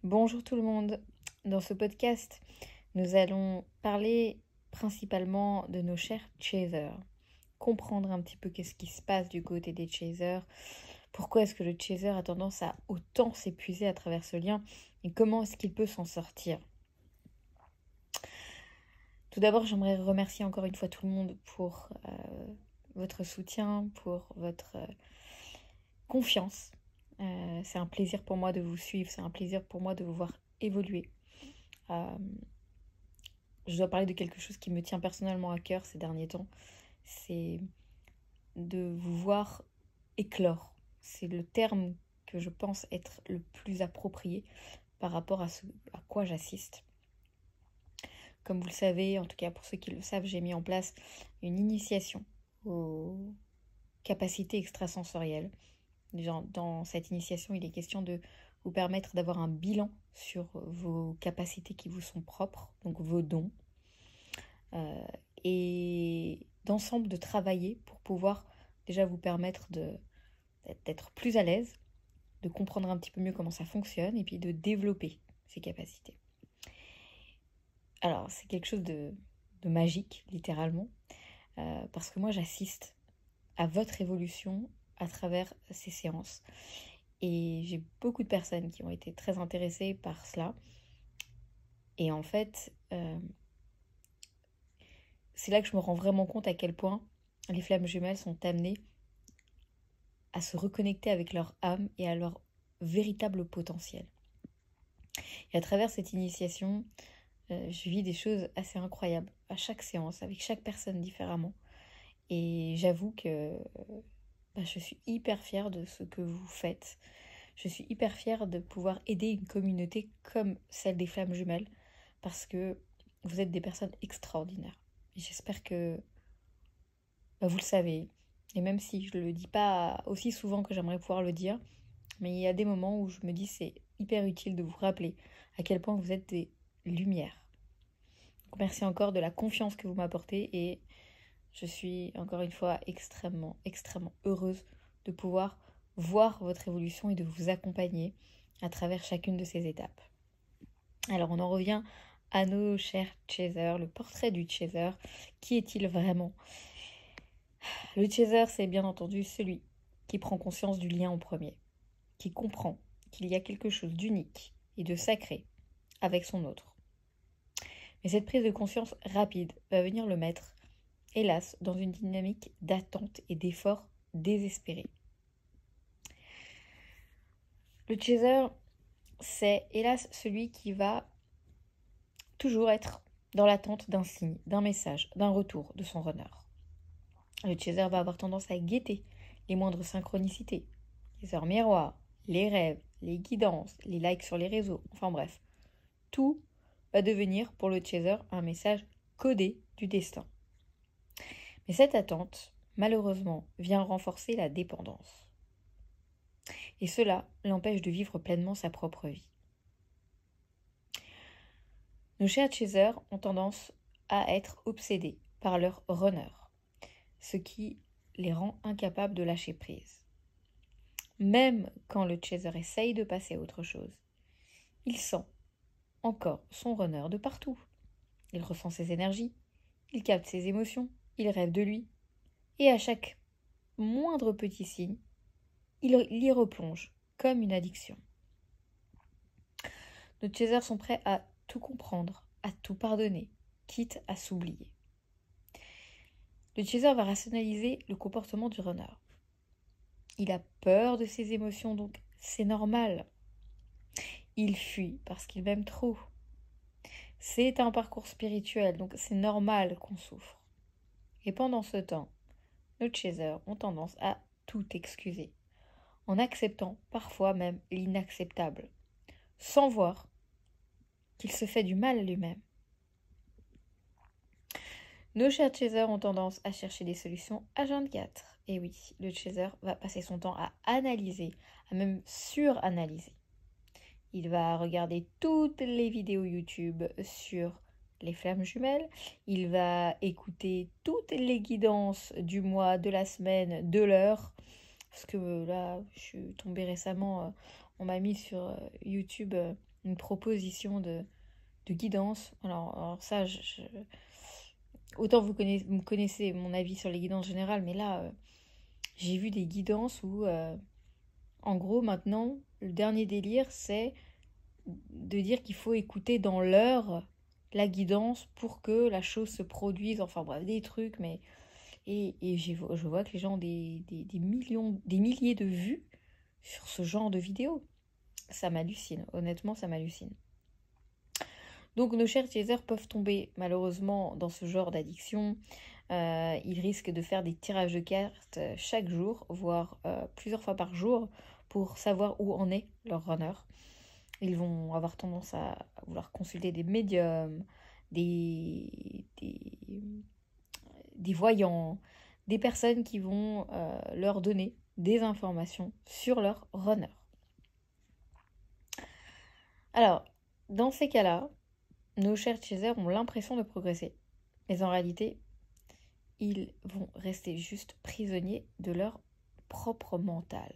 Bonjour tout le monde. Dans ce podcast, nous allons parler principalement de nos chers chasers. Comprendre un petit peu qu'est-ce qui se passe du côté des chasers. Pourquoi est-ce que le chaser a tendance à autant s'épuiser à travers ce lien et comment est-ce qu'il peut s'en sortir. Tout d'abord, j'aimerais remercier encore une fois tout le monde pour votre soutien, pour votre confiance. C'est un plaisir pour moi de vous suivre, c'est un plaisir pour moi de vous voir évoluer. Je dois parler de quelque chose qui me tient personnellement à cœur ces derniers temps. C'est de vous voir éclore. C'est le terme que je pense être le plus approprié par rapport à ce à quoi j'assiste. Comme vous le savez, en tout cas pour ceux qui le savent, j'ai mis en place une initiation aux capacités extrasensorielles. Dans cette initiation, il est question de vous permettre d'avoir un bilan sur vos capacités qui vous sont propres, donc vos dons, et d'ensemble de travailler pour pouvoir déjà vous permettre d'être plus à l'aise, de comprendre un petit peu mieux comment ça fonctionne et puis de développer ces capacités. Alors c'est quelque chose de magique, littéralement, parce que moi j'assiste à votre évolution à travers ces séances. Et j'ai beaucoup de personnes qui ont été très intéressées par cela. Et en fait, c'est là que je me rends vraiment compte à quel point les flammes jumelles sont amenées à se reconnecter avec leur âme et à leur véritable potentiel. Et à travers cette initiation, je vis des choses assez incroyables à chaque séance, avec chaque personne différemment. Et j'avoue que je suis hyper fière de ce que vous faites. Je suis hyper fière de pouvoir aider une communauté comme celle des flammes jumelles, parce que vous êtes des personnes extraordinaires. Et j'espère que vous le savez. Et même si je ne le dis pas aussi souvent que j'aimerais pouvoir le dire, mais il y a des moments où je me dis c'est hyper utile de vous rappeler à quel point vous êtes des lumières. Donc merci encore de la confiance que vous m'apportez et je suis encore une fois extrêmement, extrêmement heureuse de pouvoir voir votre évolution et de vous accompagner à travers chacune de ces étapes. Alors on en revient à nos chers chasers, le portrait du chaser. Qui est-il vraiment ? Le chaser, c'est bien entendu celui qui prend conscience du lien en premier, qui comprend qu'il y a quelque chose d'unique et de sacré avec son autre. Mais cette prise de conscience rapide va venir le mettre, hélas, dans une dynamique d'attente et d'effort désespéré. Le chaser, c'est hélas celui qui va toujours être dans l'attente d'un signe, d'un message, d'un retour de son runner. Le chaser va avoir tendance à guetter les moindres synchronicités, les heures miroirs, les rêves, les guidances, les likes sur les réseaux, enfin bref. Tout va devenir pour le chaser un message codé du destin. Mais cette attente, malheureusement, vient renforcer la dépendance. Et cela l'empêche de vivre pleinement sa propre vie. Nos chers chasers ont tendance à être obsédés par leur runner, ce qui les rend incapables de lâcher prise. Même quand le chaser essaye de passer à autre chose, il sent encore son runner de partout. Il ressent ses énergies, il capte ses émotions, il rêve de lui, et à chaque moindre petit signe, il y replonge comme une addiction. Nos chasers sont prêts à tout comprendre, à tout pardonner, quitte à s'oublier. Le chaser va rationaliser le comportement du runner. Il a peur de ses émotions, donc c'est normal. Il fuit parce qu'il m'aime trop. C'est un parcours spirituel, donc c'est normal qu'on souffre. Et pendant ce temps, nos chasers ont tendance à tout excuser, en acceptant parfois même l'inacceptable, sans voir qu'il se fait du mal à lui-même. Nos chers chasers ont tendance à chercher des solutions H24. Et oui, le chaser va passer son temps à analyser, à même suranalyser. Il va regarder toutes les vidéos YouTube sur les flammes jumelles. Il va écouter toutes les guidances du mois, de la semaine, de l'heure. Parce que là, je suis tombée récemment, on m'a mis sur YouTube une proposition de guidance. Alors ça, autant vous connaissez mon avis sur les guidances générales, mais là, j'ai vu des guidances où, en gros, maintenant, le dernier délire, c'est de dire qu'il faut écouter dans l'heure la guidance pour que la chose se produise. Enfin bref, des trucs, mais... Et je vois que les gens ont des millions, des milliers de vues sur ce genre de vidéos. Ça m'hallucine, honnêtement, ça m'hallucine. Donc nos chers chasers peuvent tomber malheureusement dans ce genre d'addiction. Ils risquent de faire des tirages de cartes chaque jour, voire plusieurs fois par jour, pour savoir où en est leur runner. Ils vont avoir tendance à vouloir consulter des médiums, des voyants, des personnes qui vont leur donner des informations sur leur runner. Alors, dans ces cas-là, nos chers chasers ont l'impression de progresser, mais en réalité, ils vont rester juste prisonniers de leur propre mental.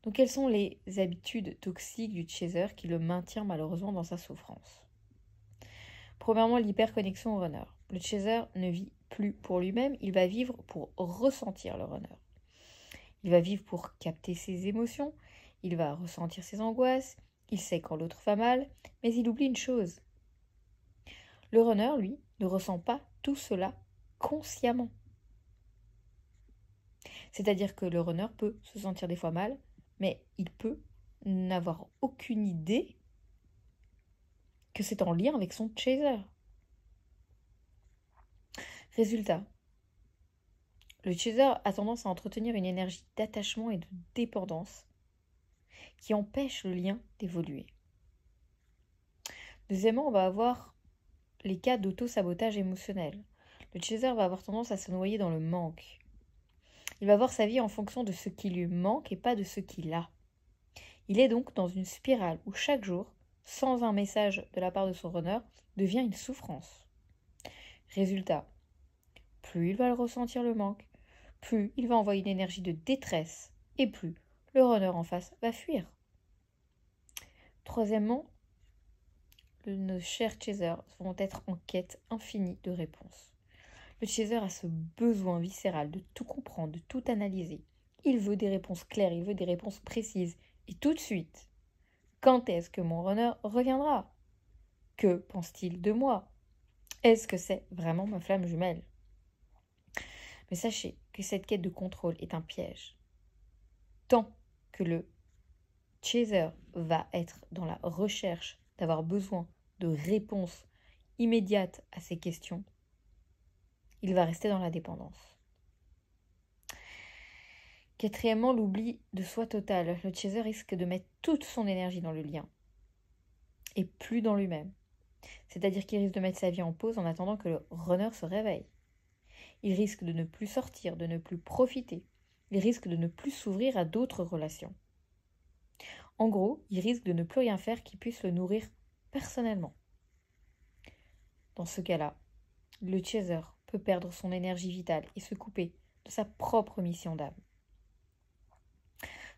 Donc, quelles sont les habitudes toxiques du chaser qui le maintient malheureusement dans sa souffrance? Premièrement, l'hyperconnexion au runner. Le chaser ne vit plus pour lui-même, il va vivre pour ressentir le runner. Il va vivre pour capter ses émotions, il va ressentir ses angoisses, il sait quand l'autre va mal, mais il oublie une chose. Le runner, lui, ne ressent pas tout cela consciemment. C'est-à-dire que le runner peut se sentir des fois mal, mais il peut n'avoir aucune idée que c'est en lien avec son chaser. Résultat, le chaser a tendance à entretenir une énergie d'attachement et de dépendance qui empêche le lien d'évoluer. Deuxièmement, on va avoir les cas d'auto-sabotage émotionnel. Le chaser va avoir tendance à se noyer dans le manque. Il va voir sa vie en fonction de ce qui lui manque et pas de ce qu'il a. Il est donc dans une spirale où chaque jour, sans un message de la part de son runner, devient une souffrance. Résultat, plus il va le ressentir le manque, plus il va envoyer une énergie de détresse et plus le runner en face va fuir. Troisièmement, nos chers chasers vont être en quête infinie de réponses. Le chaser a ce besoin viscéral de tout comprendre, de tout analyser. Il veut des réponses claires, il veut des réponses précises. Et tout de suite, quand est-ce que mon runner reviendra? Que pense-t-il de moi? Est-ce que c'est vraiment ma flamme jumelle? Mais sachez que cette quête de contrôle est un piège. Tant que le chaser va être dans la recherche d'avoir besoin de réponses immédiates à ses questions, il va rester dans la dépendance. Quatrièmement, l'oubli de soi total. Le chaser risque de mettre toute son énergie dans le lien et plus dans lui-même. C'est-à-dire qu'il risque de mettre sa vie en pause en attendant que le runner se réveille. Il risque de ne plus sortir, de ne plus profiter. Il risque de ne plus s'ouvrir à d'autres relations. En gros, il risque de ne plus rien faire qui puisse le nourrir personnellement. Dans ce cas-là, le chaser peut perdre son énergie vitale et se couper de sa propre mission d'âme.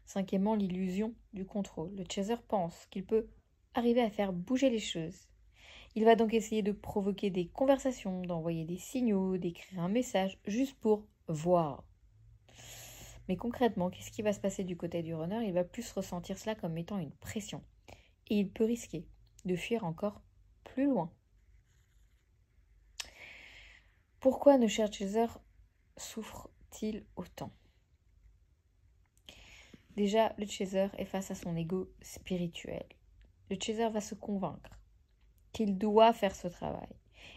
Cinquièmement, l'illusion du contrôle. Le chaser pense qu'il peut arriver à faire bouger les choses. Il va donc essayer de provoquer des conversations, d'envoyer des signaux, d'écrire un message, juste pour voir. Mais concrètement, qu'est-ce qui va se passer du côté du runner? Il va plus ressentir cela comme étant une pression. Et il peut risquer de fuir encore plus loin. Pourquoi nos chers chasers souffrent-ils autant? Déjà, le chaser est face à son ego spirituel. Le chaser va se convaincre qu'il doit faire ce travail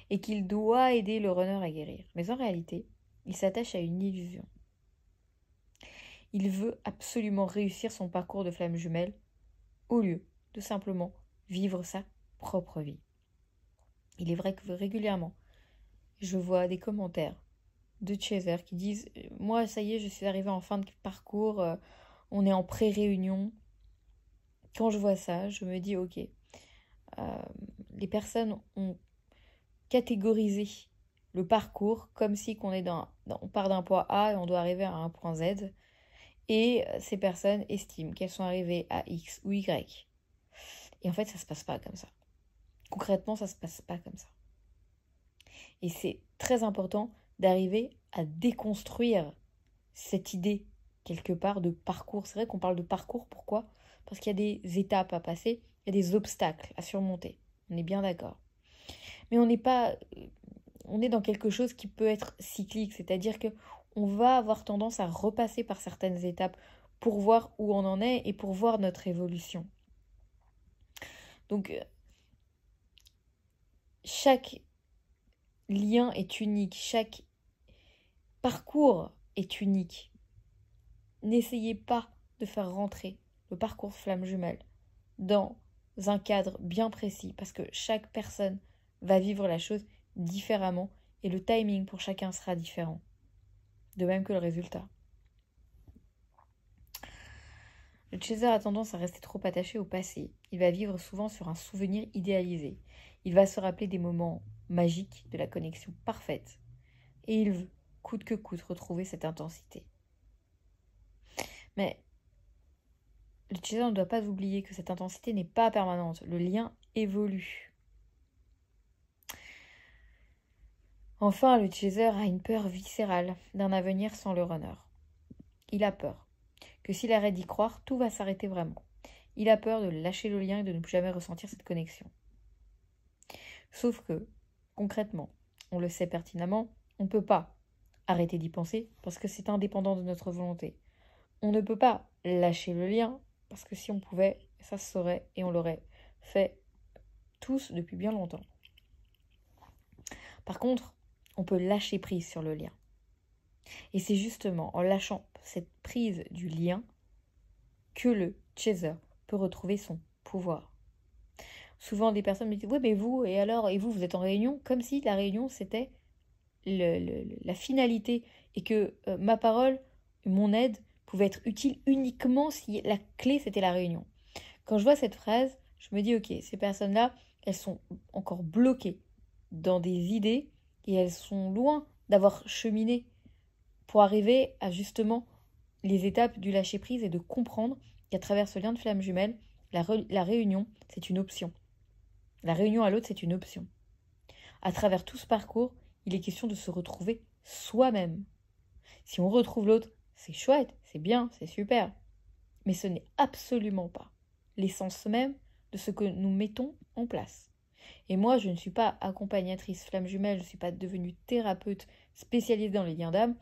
et qu'il doit aider le runner à guérir. Mais en réalité, il s'attache à une illusion. Il veut absolument réussir son parcours de flamme jumelle au lieu de simplement vivre sa propre vie. Il est vrai que régulièrement, je vois des commentaires de chasers qui disent « Moi, ça y est, je suis arrivée en fin de parcours, on est en pré-réunion. » Quand je vois ça, je me dis « Ok, les personnes ont catégorisé le parcours comme si on part d'un point A et on doit arriver à un point Z. Et ces personnes estiment qu'elles sont arrivées à X ou Y. Et en fait, ça se passe pas comme ça. Concrètement, ça se passe pas comme ça. Et c'est très important d'arriver à déconstruire cette idée, quelque part, de parcours. C'est vrai qu'on parle de parcours, pourquoi? Parce qu'il y a des étapes à passer, il y a des obstacles à surmonter. On est bien d'accord. Mais on n'est pas... On est dans quelque chose qui peut être cyclique, c'est-à-dire que on va avoir tendance à repasser par certaines étapes pour voir où on en est et pour voir notre évolution. Donc, chaque lien est unique, chaque parcours est unique. N'essayez pas de faire rentrer le parcours flamme jumelle dans un cadre bien précis parce que chaque personne va vivre la chose différemment et le timing pour chacun sera différent. De même que le résultat. Le chaser a tendance à rester trop attaché au passé. Il va vivre souvent sur un souvenir idéalisé. Il va se rappeler des moments magiques, de la connexion parfaite. Et il veut, coûte que coûte, retrouver cette intensité. Mais le chaser ne doit pas oublier que cette intensité n'est pas permanente. Le lien évolue. Enfin, le chaser a une peur viscérale d'un avenir sans le runner. Il a peur que s'il arrête d'y croire, tout va s'arrêter vraiment. Il a peur de lâcher le lien et de ne plus jamais ressentir cette connexion. Sauf que, concrètement, on le sait pertinemment, on ne peut pas arrêter d'y penser parce que c'est indépendant de notre volonté. On ne peut pas lâcher le lien parce que si on pouvait, ça se saurait et on l'aurait fait tous depuis bien longtemps. Par contre, on peut lâcher prise sur le lien. Et c'est justement en lâchant cette prise du lien que le chaser peut retrouver son pouvoir. Souvent, des personnes me disent « Oui, mais vous, et alors, et vous êtes en réunion ?» Comme si la réunion, c'était la finalité et que ma parole, mon aide, pouvait être utile uniquement si la clé, c'était la réunion. Quand je vois cette phrase, je me dis « Ok, ces personnes-là, elles sont encore bloquées dans des idées et elles sont loin d'avoir cheminé pour arriver à justement les étapes du lâcher-prise et de comprendre qu'à travers ce lien de flamme jumelle, la réunion, c'est une option. La réunion à l'autre, c'est une option. À travers tout ce parcours, il est question de se retrouver soi-même. Si on retrouve l'autre, c'est chouette, c'est bien, c'est super. Mais ce n'est absolument pas l'essence même de ce que nous mettons en place. Et moi, je ne suis pas accompagnatrice flamme jumelle, je ne suis pas devenue thérapeute spécialisée dans les liens d'âme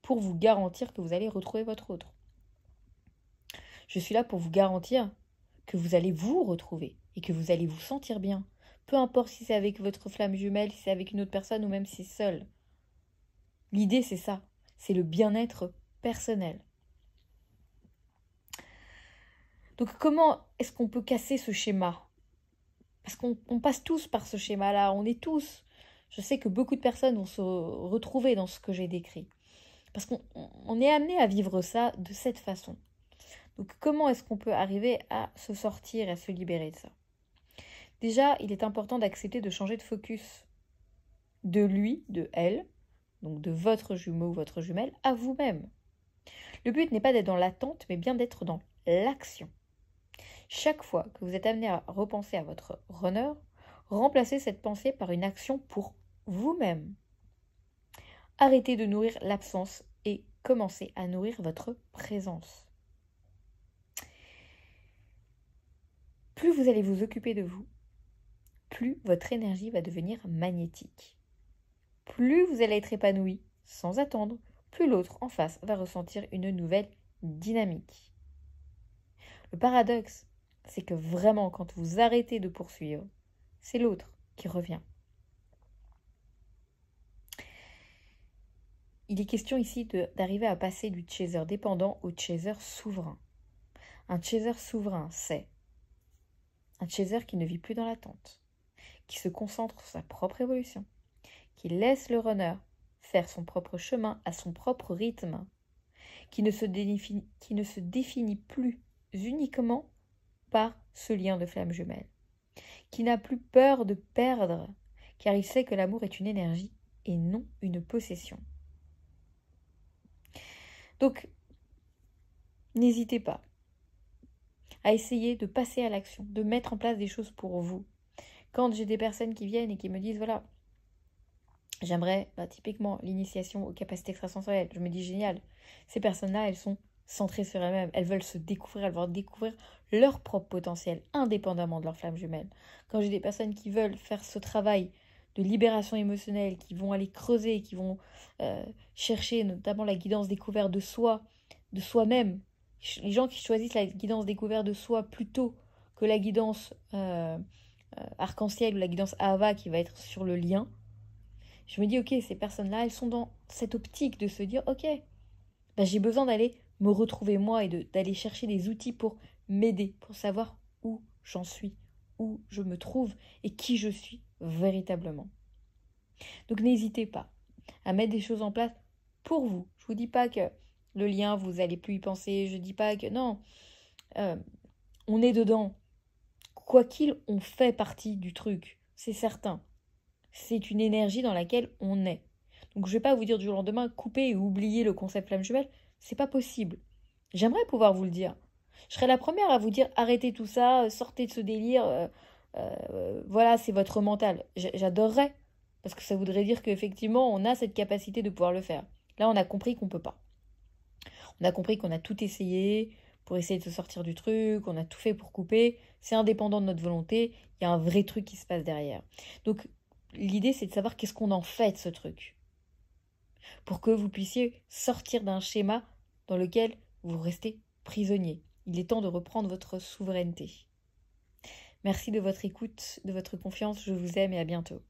pour vous garantir que vous allez retrouver votre autre. Je suis là pour vous garantir que vous allez vous retrouver et que vous allez vous sentir bien. Peu importe si c'est avec votre flamme jumelle, si c'est avec une autre personne ou même si c'est seul. L'idée, c'est ça. C'est le bien-être personnel. Donc comment est-ce qu'on peut casser ce schéma? Parce qu'on passe tous par ce schéma-là, on est tous. Je sais que beaucoup de personnes vont se retrouver dans ce que j'ai décrit. Parce qu'on est amené à vivre ça de cette façon. Donc comment est-ce qu'on peut arriver à se sortir et à se libérer de ça? Déjà, il est important d'accepter de changer de focus de lui, de elle, donc de votre jumeau ou votre jumelle, à vous-même. Le but n'est pas d'être dans l'attente, mais bien d'être dans l'action. Chaque fois que vous êtes amené à repenser à votre runner, remplacez cette pensée par une action pour vous-même. Arrêtez de nourrir l'absence et commencez à nourrir votre présence. Plus vous allez vous occuper de vous, plus votre énergie va devenir magnétique. Plus vous allez être épanoui sans attendre, plus l'autre en face va ressentir une nouvelle dynamique. Le paradoxe, c'est que vraiment quand vous arrêtez de poursuivre, c'est l'autre qui revient. Il est question ici d'arriver à passer du chaser dépendant au chaser souverain. Un chaser souverain, c'est un chaser qui ne vit plus dans l'attente, qui se concentre sur sa propre évolution, qui laisse le runner faire son propre chemin à son propre rythme, qui ne se définit plus uniquement par ce lien de flamme jumelle, qui n'a plus peur de perdre, car il sait que l'amour est une énergie et non une possession. Donc, n'hésitez pas à essayer de passer à l'action, de mettre en place des choses pour vous. Quand j'ai des personnes qui viennent et qui me disent, voilà, j'aimerais, typiquement, l'initiation aux capacités extrasensorielles, je me dis, génial, ces personnes-là, elles sont centrées sur elles-mêmes, elles veulent se découvrir, elles veulent découvrir leur propre potentiel, indépendamment de leur flamme jumelle. Quand j'ai des personnes qui veulent faire ce travail de libération émotionnelle, qui vont aller creuser, qui vont chercher notamment la guidance découverte de soi, de soi-même, les gens qui choisissent la guidance découverte de soi plutôt que la guidance arc-en-ciel ou la guidance Ahava qui va être sur le lien, je me dis, ok, ces personnes-là, elles sont dans cette optique de se dire, ok, j'ai besoin d'aller me retrouver moi et d'aller chercher des outils pour m'aider, pour savoir où j'en suis, où je me trouve et qui je suis véritablement. Donc n'hésitez pas à mettre des choses en place pour vous. Je vous dis pas que le lien, vous n'allez plus y penser. Je dis pas que... Non, on est dedans. Quoi qu'il, on fait partie du truc. C'est certain. C'est une énergie dans laquelle on est. Donc je ne vais pas vous dire du jour au lendemain, coupez et oubliez le concept flamme jumelle. C'est pas possible. J'aimerais pouvoir vous le dire. Je serais la première à vous dire, arrêtez tout ça, sortez de ce délire. Voilà, c'est votre mental. J'adorerais. Parce que ça voudrait dire qu'effectivement, on a cette capacité de pouvoir le faire. Là, on a compris qu'on ne peut pas. On a compris qu'on a tout essayé pour essayer de se sortir du truc, on a tout fait pour couper. C'est indépendant de notre volonté. Il y a un vrai truc qui se passe derrière. Donc, l'idée, c'est de savoir qu'est-ce qu'on en fait de ce truc. Pour que vous puissiez sortir d'un schéma dans lequel vous restez prisonnier. Il est temps de reprendre votre souveraineté. Merci de votre écoute, de votre confiance. Je vous aime et à bientôt.